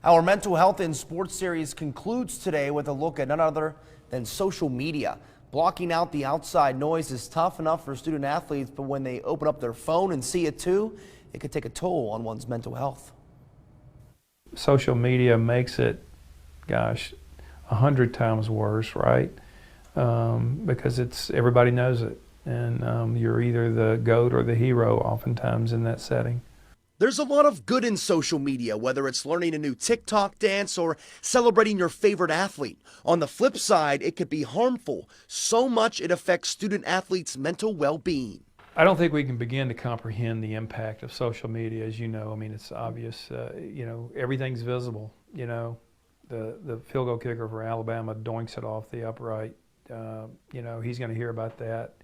Our mental health in sports series concludes today with a look at none other than social media. Blocking out the outside noise is tough enough for student athletes, but when they open up their phone and see it too, it could take a toll on one's mental health. Social media makes it, gosh, 100 times worse, right? Because everybody knows it, and you're either the GOAT or the hero oftentimes in that setting. There's a lot of good in social media, whether it's learning a new TikTok dance or celebrating your favorite athlete. On the flip side, it could be harmful, so much it affects student athletes' mental well-being. I don't think we can begin to comprehend the impact of social media, as you know. I mean, it's obvious, everything's visible. The field goal kicker for Alabama doinks it off the upright. He's going to hear about that.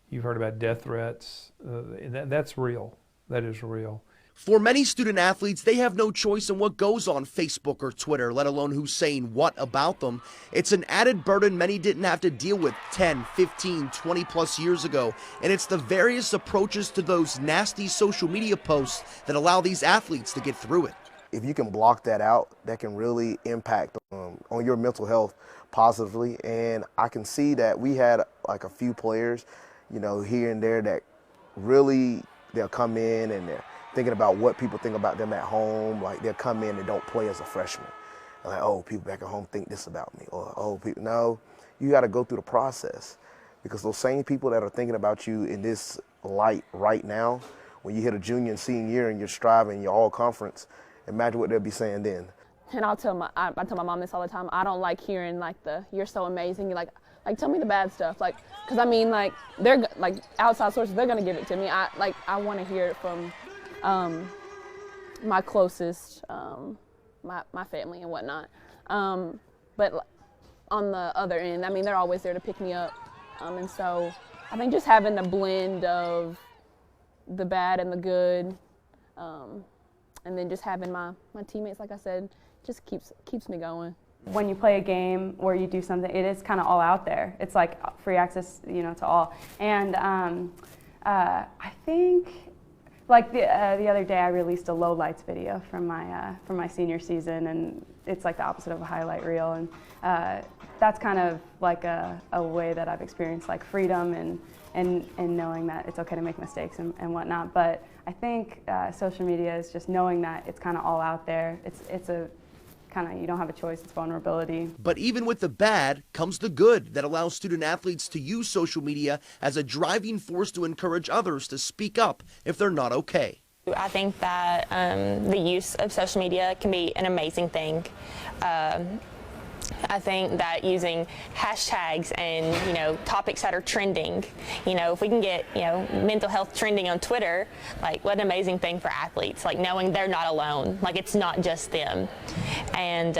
You've heard about death threats. That's real. That is real. For many student athletes, they have no choice in what goes on Facebook or Twitter, let alone who's saying what about them. It's an added burden many didn't have to deal with 10, 15, 20 plus years ago. And it's the various approaches to those nasty social media posts that allow these athletes to get through it. If you can block that out, that can really impact on your mental health positively. And I can see that we had like a few players, here and there that really, they'll come in and they're thinking about what people think about them at home. Like they'll come in and don't play as a freshman. Like, oh, people back at home think this about me. Or, oh, people, no, you got to go through the process. Because those same people that are thinking about you in this light right now, when you hit a junior and senior year and you're striving, you're all conference, imagine what they'll be saying then. And I tell my mom this all the time. I don't like hearing like you're so amazing. You're like tell me the bad stuff. Because I mean, they're like outside sources. They're gonna give it to me. I want to hear it from my closest, my family and whatnot. But on the other end, I mean, they're always there to pick me up. And so I think just having a blend of the bad and the good, and then just having my teammates, like I said, just keeps me going. When you play a game or you do something, it is kind of all out there. It's like free access, to all. And I think, like the other day, I released a lowlights video from my senior season, and it's like the opposite of a highlight reel. And that's kind of like a way that I've experienced like freedom and knowing that it's okay to make mistakes and whatnot. But I think social media is just knowing that it's kind of all out there. It's a kind of, you don't have a choice, it's vulnerability. But even with the bad comes the good that allows student athletes to use social media as a driving force to encourage others to speak up if they're not okay. I think that the use of social media can be an amazing thing. I think that using hashtags and topics that are trending, if we can get mental health trending on Twitter, like what an amazing thing for athletes, like knowing they're not alone, like it's not just them, and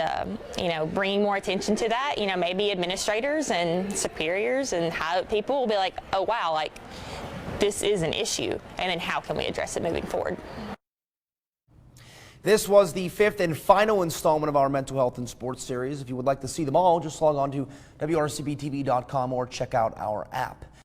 bringing more attention to that. Maybe administrators and superiors and high people will be like, oh wow, like this is an issue, and then how can we address it moving forward? This was the 5th and final installment of our Mental Health in Sports series. If you would like to see them all, just log on to WRCBTV.com or check out our app.